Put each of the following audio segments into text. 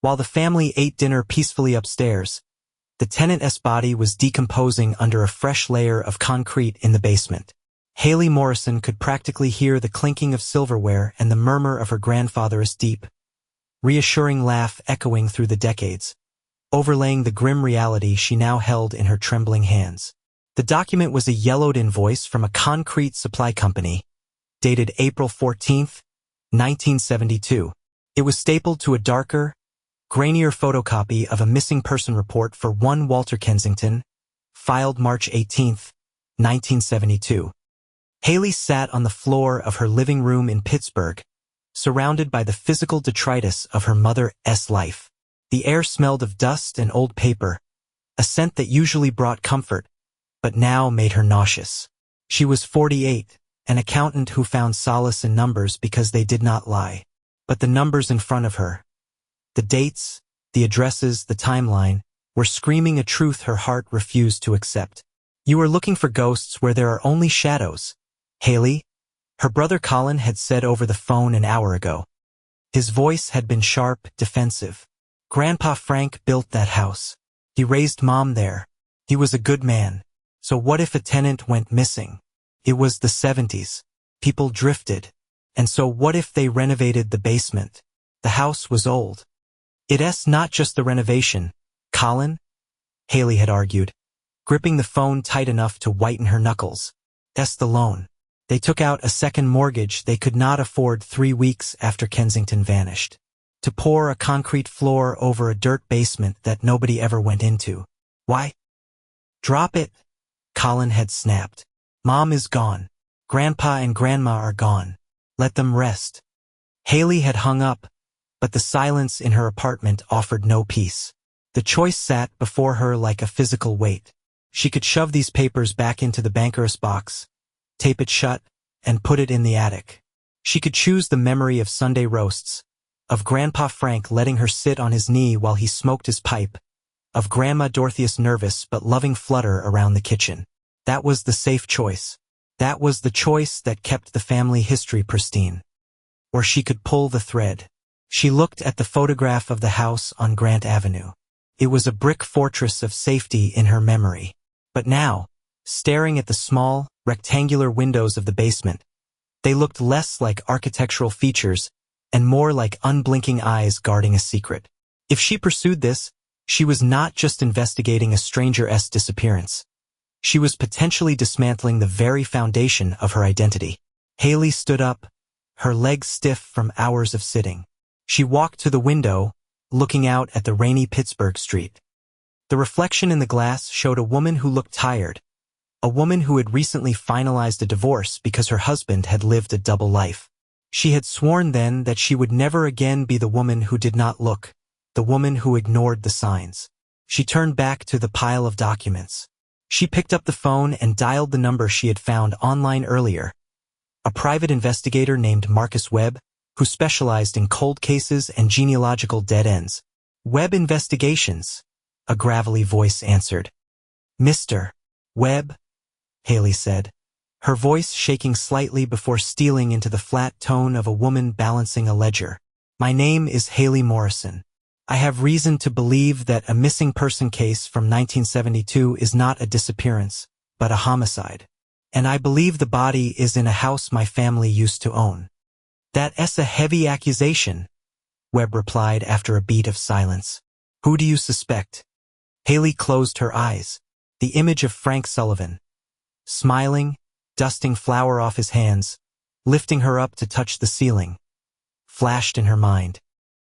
While the family ate dinner peacefully upstairs, the tenant's body was decomposing under a fresh layer of concrete in the basement. Haley Morrison could practically hear the clinking of silverware and the murmur of her grandfather's deep, reassuring laugh echoing through the decades, overlaying the grim reality she now held in her trembling hands. The document was a yellowed invoice from a concrete supply company, dated April 14, 1972. It was stapled to a darker, grainier photocopy of a missing person report for one Walter Kensington, filed March 18, 1972. Haley sat on the floor of her living room in Pittsburgh, surrounded by the physical detritus of her mother's life. The air smelled of dust and old paper, a scent that usually brought comfort, but now made her nauseous. She was 48, an accountant who found solace in numbers because they did not lie. But the numbers in front of her, the dates, the addresses, the timeline, were screaming a truth her heart refused to accept. "You are looking for ghosts where there are only shadows, Haley," her brother Colin had said over the phone an hour ago. His voice had been sharp, defensive. "Grandpa Frank built that house. He raised Mom there. He was a good man. So what if a tenant went missing? It was the 70s. People drifted. And so what if they renovated the basement? The house was old." "It's not just the renovation, Colin," Haley had argued, gripping the phone tight enough to whiten her knuckles. "It's the loan. They took out a second mortgage they could not afford 3 weeks after Kensington vanished. To pour a concrete floor over a dirt basement that nobody ever went into. Why?" "Drop it," Colin had snapped. "Mom is gone. Grandpa and Grandma are gone. Let them rest." Haley had hung up, but the silence in her apartment offered no peace. The choice sat before her like a physical weight. She could shove these papers back into the banker's box, tape it shut, and put it in the attic. She could choose the memory of Sunday roasts, of Grandpa Frank letting her sit on his knee while he smoked his pipe, of Grandma Dorothy's nervous but loving flutter around the kitchen. That was the safe choice. That was the choice that kept the family history pristine. Or she could pull the thread. She looked at the photograph of the house on Grant Avenue. It was a brick fortress of safety in her memory. But now, staring at the small, rectangular windows of the basement, they looked less like architectural features and more like unblinking eyes guarding a secret. If she pursued this, she was not just investigating a stranger's disappearance. She was potentially dismantling the very foundation of her identity. Haley stood up, her legs stiff from hours of sitting. She walked to the window, looking out at the rainy Pittsburgh street. The reflection in the glass showed a woman who looked tired, a woman who had recently finalized a divorce because her husband had lived a double life. She had sworn then that she would never again be the woman who did not look, the woman who ignored the signs. She turned back to the pile of documents. She picked up the phone and dialed the number she had found online earlier. A private investigator named Marcus Webb, who specialized in cold cases and genealogical dead ends. "Webb Investigations," a gravelly voice answered. "Mr. Webb," Haley said, her voice shaking slightly before stealing into the flat tone of a woman balancing a ledger. "My name is Haley Morrison. I have reason to believe that a missing person case from 1972 is not a disappearance, but a homicide. And I believe the body is in a house my family used to own." "That's a heavy accusation," Webb replied after a beat of silence. "Who do you suspect?" Haley closed her eyes. The image of Frank Sullivan, smiling, dusting flour off his hands, lifting her up to touch the ceiling, flashed in her mind.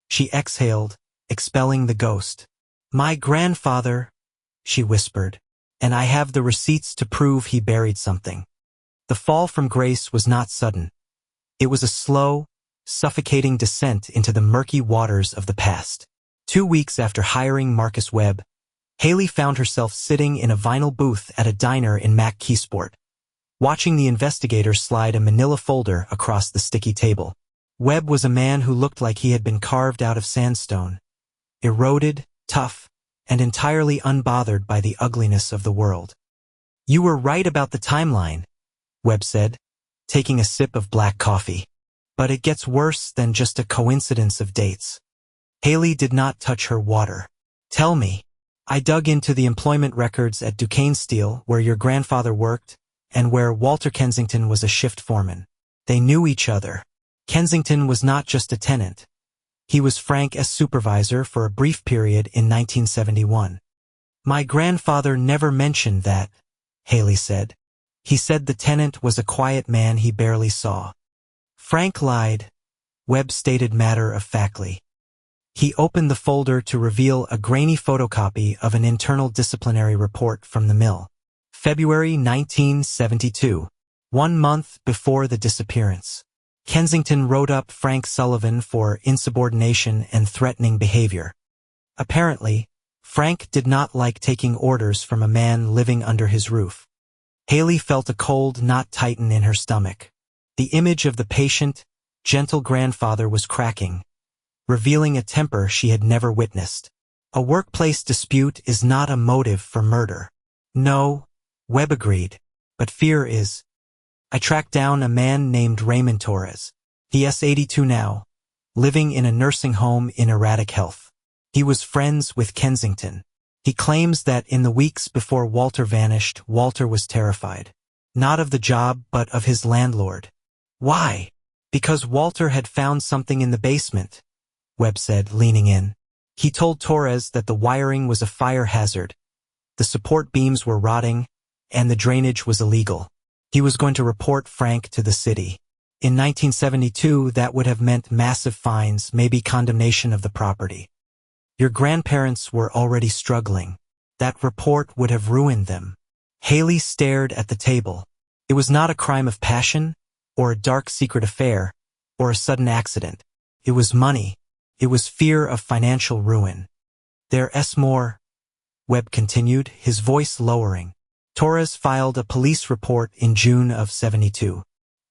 She exhaled, expelling the ghost. "My grandfather," she whispered, "and I have the receipts to prove he buried something." The fall from grace was not sudden. It was a slow, suffocating descent into the murky waters of the past. 2 weeks after hiring Marcus Webb, Haley found herself sitting in a vinyl booth at a diner in McKeesport, watching the investigator slide a manila folder across the sticky table. Webb was a man who looked like he had been carved out of sandstone, eroded, tough, and entirely unbothered by the ugliness of the world. "You were right about the timeline," Webb said, taking a sip of black coffee. "But it gets worse than just a coincidence of dates. Haley did not touch her water. Tell me. I dug into the employment records at Duquesne Steel, where your grandfather worked, and where Walter Kensington was a shift foreman. They knew each other. Kensington was not just a tenant. He was Frank S. supervisor for a brief period in 1971. My grandfather never mentioned that, Haley said. He said the tenant was a quiet man he barely saw. Frank lied, Webb stated matter-of-factly. He opened the folder to reveal a grainy photocopy of an internal disciplinary report from the mill. February 1972, 1 month before the disappearance. Kensington wrote up Frank Sullivan for insubordination and threatening behavior. Apparently, Frank did not like taking orders from a man living under his roof. Haley felt a cold knot tighten in her stomach. The image of the patient, gentle grandfather was cracking, revealing a temper she had never witnessed. A workplace dispute is not a motive for murder. No, Webb agreed, but fear is. I tracked down a man named Raymond Torres. He is 82 now, living in a nursing home in erratic health. He was friends with Kensington. He claims that in the weeks before Walter vanished, Walter was terrified. Not of the job, but of his landlord. Why? Because Walter had found something in the basement, Webb said, leaning in. He told Torres that the wiring was a fire hazard, the support beams were rotting, and the drainage was illegal. He was going to report Frank to the city. In 1972, that would have meant massive fines, maybe condemnation of the property. Your grandparents were already struggling. That report would have ruined them. Haley stared at the table. It was not a crime of passion, or a dark secret affair, or a sudden accident. It was money. It was fear of financial ruin. There's more, Webb continued, his voice lowering. Torres filed a police report in June of '72.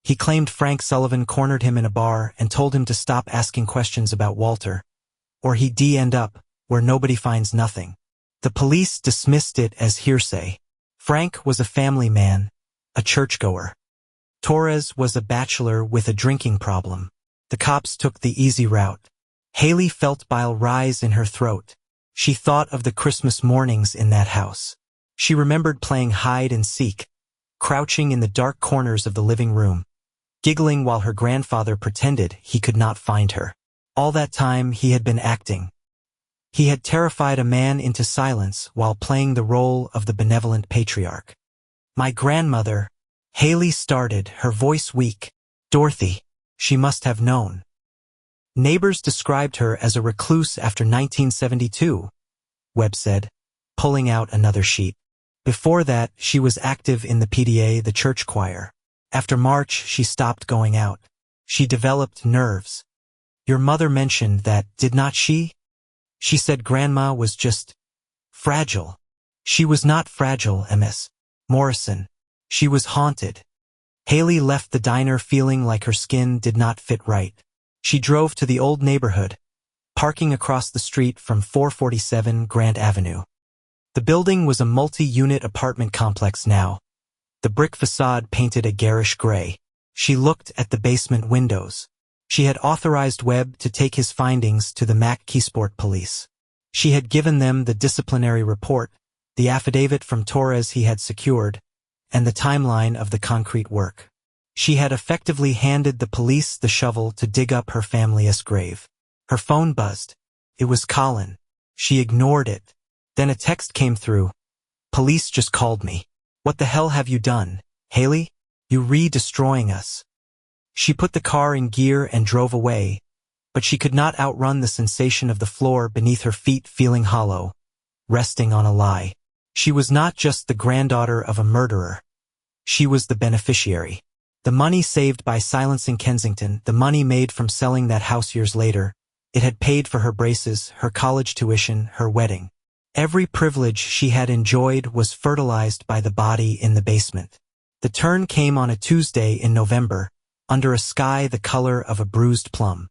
He claimed Frank Sullivan cornered him in a bar and told him to stop asking questions about Walter, or he'd end up where nobody finds nothing. The police dismissed it as hearsay. Frank was a family man, a churchgoer. Torres was a bachelor with a drinking problem. The cops took the easy route. Haley felt bile rise in her throat. She thought of the Christmas mornings in that house. She remembered playing hide and seek, crouching in the dark corners of the living room, giggling while her grandfather pretended he could not find her. All that time he had been acting. He had terrified a man into silence while playing the role of the benevolent patriarch. My grandmother, Haley started, her voice weak. Dorothy, she must have known. Neighbors described her as a recluse after 1972, Webb said, pulling out another sheet. Before that, she was active in the PDA, the church choir. After March, she stopped going out. She developed nerves. Your mother mentioned that, did not she? She said Grandma was just fragile. She was not fragile, Ms. Morrison. She was haunted. Haley left the diner feeling like her skin did not fit right. She drove to the old neighborhood, parking across the street from 447 Grant Avenue. The building was a multi-unit apartment complex now, the brick facade painted a garish gray. She looked at the basement windows. She had authorized Webb to take his findings to the McKeesport police. She had given them the disciplinary report, the affidavit from Torres he had secured, and the timeline of the concrete work. She had effectively handed the police the shovel to dig up her family's grave. Her phone buzzed. It was Colin. She ignored it. Then a text came through. Police just called me. What the hell have you done, Haley? You re-destroying us. She put the car in gear and drove away, but she could not outrun the sensation of the floor beneath her feet feeling hollow, resting on a lie. She was not just the granddaughter of a murderer. She was the beneficiary. The money saved by silencing Kensington, the money made from selling that house years later, it had paid for her braces, her college tuition, her wedding. Every privilege she had enjoyed was fertilized by the body in the basement. The turn came on a Tuesday in November, under a sky the color of a bruised plum.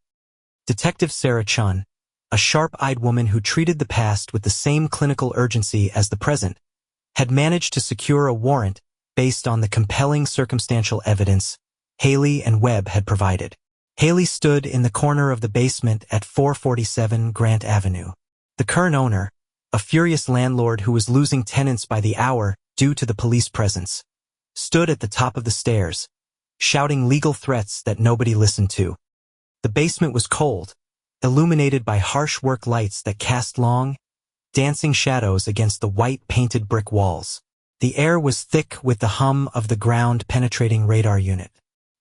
Detective Sarah Chun, a sharp-eyed woman who treated the past with the same clinical urgency as the present, had managed to secure a warrant based on the compelling circumstantial evidence Haley and Webb had provided. Haley stood in the corner of the basement at 447 Grant Avenue. The current owner, a furious landlord who was losing tenants by the hour due to the police presence, stood at the top of the stairs, shouting legal threats that nobody listened to. The basement was cold, illuminated by harsh work lights that cast long, dancing shadows against the white painted brick walls. The air was thick with the hum of the ground-penetrating radar unit.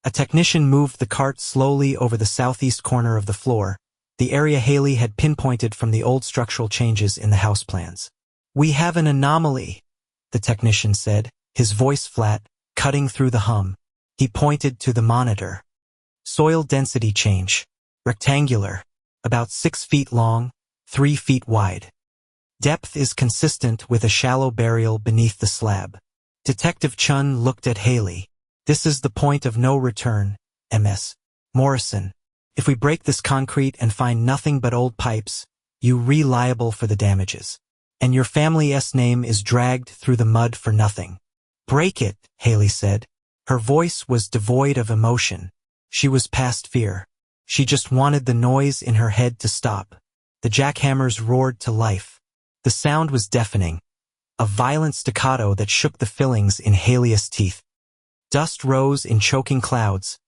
A technician moved the cart slowly over the southeast corner of the floor, the area Haley had pinpointed from the old structural changes in the house plans. "We have an anomaly," the technician said, his voice flat, cutting through the hum. He pointed to the monitor. "Soil density change. Rectangular. About 6 feet long, 3 feet wide. Depth is consistent with a shallow burial beneath the slab." Detective Chun looked at Haley. "This is the point of no return, Ms. Morrison. If we break this concrete and find nothing but old pipes, you're liable for the damages. And your family's name is dragged through the mud for nothing." "Break it," Haley said. Her voice was devoid of emotion. She was past fear. She just wanted the noise in her head to stop. The jackhammers roared to life. The sound was deafening, a violent staccato that shook the fillings in Haley's teeth. Dust rose in choking clouds,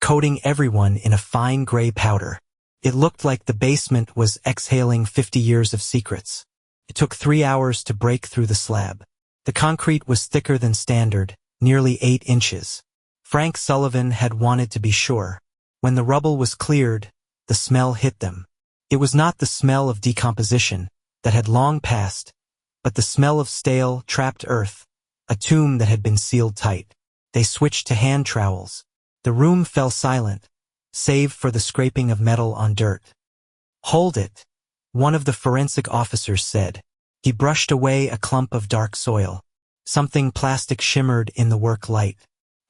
coating everyone in a fine gray powder. It looked like the basement was exhaling 50 years of secrets. It took 3 hours to break through the slab. The concrete was thicker than standard, nearly 8 inches. Frank Sullivan had wanted to be sure. When the rubble was cleared, the smell hit them. It was not the smell of decomposition that had long passed, but the smell of stale, trapped earth, a tomb that had been sealed tight. They switched to hand trowels. The room fell silent, save for the scraping of metal on dirt. "Hold it," one of the forensic officers said. He brushed away a clump of dark soil. Something plastic shimmered in the work light.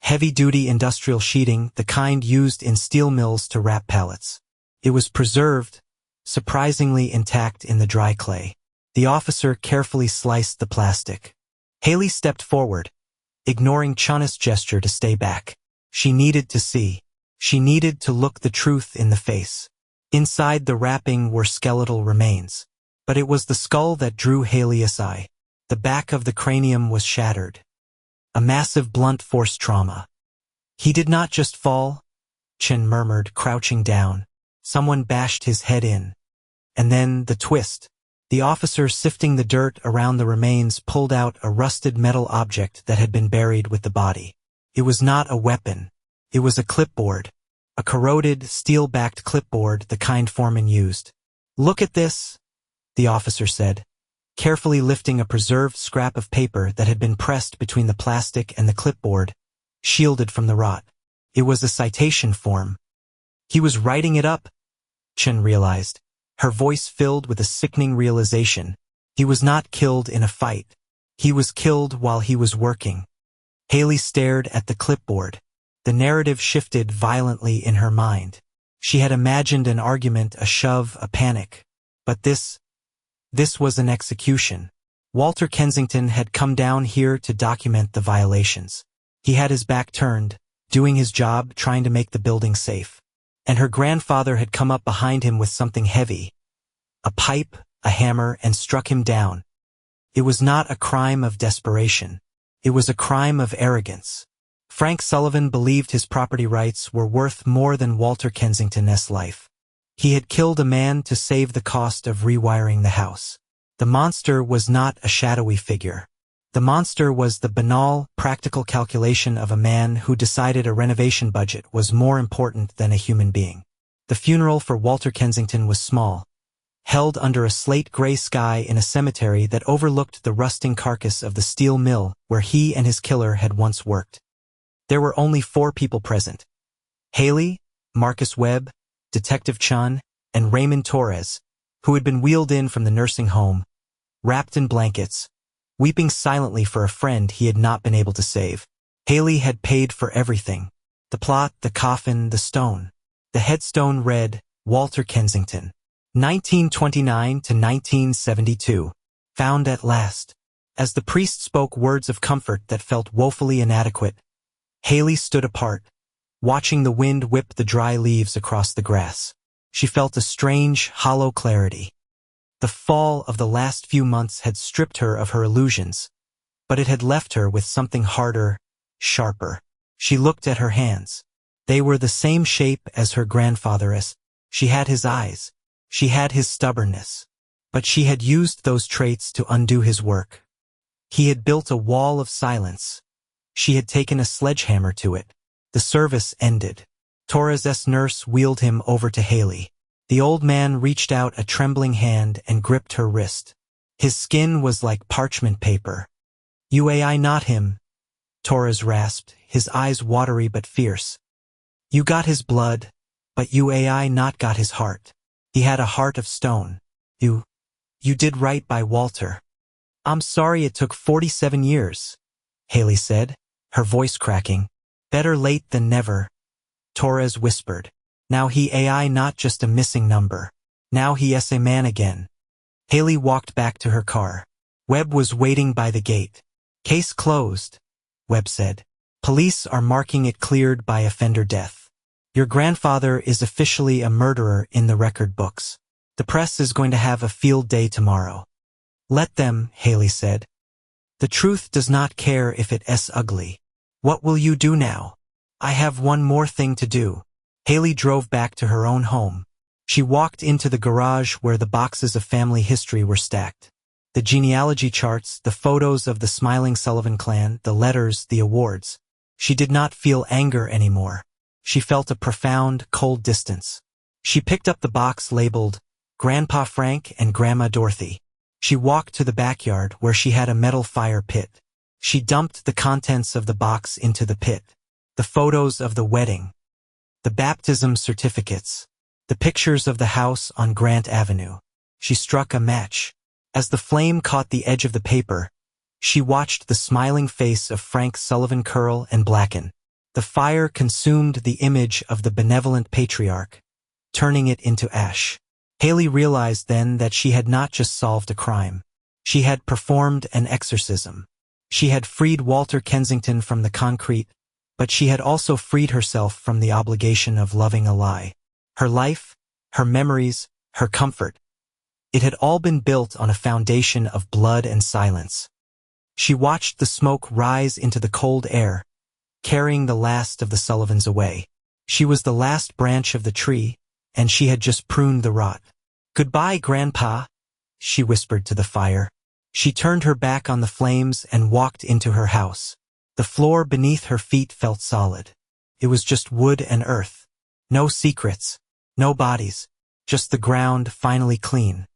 Heavy-duty industrial sheeting, the kind used in steel mills to wrap pallets. It was preserved, surprisingly intact in the dry clay. The officer carefully sliced the plastic. Haley stepped forward, ignoring Chun's gesture to stay back. She needed to see. She needed to look the truth in the face. Inside the wrapping were skeletal remains. But it was the skull that drew Haley's eye. The back of the cranium was shattered. A massive blunt force trauma. "He did not just fall," Chin murmured, crouching down. "Someone bashed his head in." And then the twist. The officer sifting the dirt around the remains pulled out a rusted metal object that had been buried with the body. It was not a weapon. It was a clipboard. A corroded, steel-backed clipboard, the kind Foreman used. "Look at this," the officer said, carefully lifting a preserved scrap of paper that had been pressed between the plastic and the clipboard, shielded from the rot. It was a citation form. He was writing it up, Chen realized, her voice filled with a sickening realization. He was not killed in a fight. He was killed while he was working. Haley stared at the clipboard. The narrative shifted violently in her mind. She had imagined an argument, a shove, a panic. But this was an execution. Walter Kensington had come down here to document the violations. He had his back turned, doing his job, trying to make the building safe. And her grandfather had come up behind him with something heavy, a pipe, a hammer, and struck him down. It was not a crime of desperation. It was a crime of arrogance. Frank Sullivan believed his property rights were worth more than Walter Kensington's life. He had killed a man to save the cost of rewiring the house. The monster was not a shadowy figure. The monster was the banal, practical calculation of a man who decided a renovation budget was more important than a human being. The funeral for Walter Kensington was small, held under a slate-gray sky in a cemetery that overlooked the rusting carcass of the steel mill where he and his killer had once worked. There were only 4 people present: Haley, Marcus Webb, Detective Chun, and Raymond Torres, who had been wheeled in from the nursing home, wrapped in blankets, weeping silently for a friend he had not been able to save. Haley had paid for everything: the plot, the coffin, the stone. The headstone read, Walter Kensington, 1929 to 1972, found at last. As the priest spoke words of comfort that felt woefully inadequate, Haley stood apart, watching the wind whip the dry leaves across the grass. She felt a strange, hollow clarity. The fall of the last few months had stripped her of her illusions, but it had left her with something harder, sharper. She looked at her hands. They were the same shape as her grandfather's. She had his eyes. She had his stubbornness. But she had used those traits to undo his work. He had built a wall of silence. She had taken a sledgehammer to it. The service ended. Torres's nurse wheeled him over to Haley. The old man reached out a trembling hand and gripped her wrist. His skin was like parchment paper. "UAI not him," Torres rasped, his eyes watery but fierce. "You got his blood, but UAI not got his heart. He had a heart of stone. You did right by Walter." "I'm sorry it took 47 years, Haley said, her voice cracking. "Better late than never," Torres whispered. "Now he AI not just a missing number. Now he is a man again." Haley walked back to her car. Webb was waiting by the gate. "Case closed," Webb said. "Police are marking it cleared by offender death. Your grandfather is officially a murderer in the record books. The press is going to have a field day tomorrow." "Let them," Haley said. "The truth does not care if it is ugly. What will you do now?" "I have one more thing to do." Haley drove back to her own home. She walked into the garage where the boxes of family history were stacked. The genealogy charts, the photos of the smiling Sullivan clan, the letters, the awards. She did not feel anger anymore. She felt a profound, cold distance. She picked up the box labeled Grandpa Frank and Grandma Dorothy. She walked to the backyard where she had a metal fire pit. She dumped the contents of the box into the pit. The photos of the wedding, the baptism certificates, the pictures of the house on Grant Avenue. She struck a match. As the flame caught the edge of the paper, she watched the smiling face of Frank Sullivan curl and blacken. The fire consumed the image of the benevolent patriarch, turning it into ash. Haley realized then that she had not just solved a crime. She had performed an exorcism. She had freed Walter Kensington from the concrete, but she had also freed herself from the obligation of loving a lie. Her life, her memories, her comfort. It had all been built on a foundation of blood and silence. She watched the smoke rise into the cold air, carrying the last of the Sullivans away. She was the last branch of the tree, and she had just pruned the rot. "Goodbye, Grandpa," she whispered to the fire. She turned her back on the flames and walked into her house. The floor beneath her feet felt solid. It was just wood and earth. No secrets, no bodies, just the ground finally clean.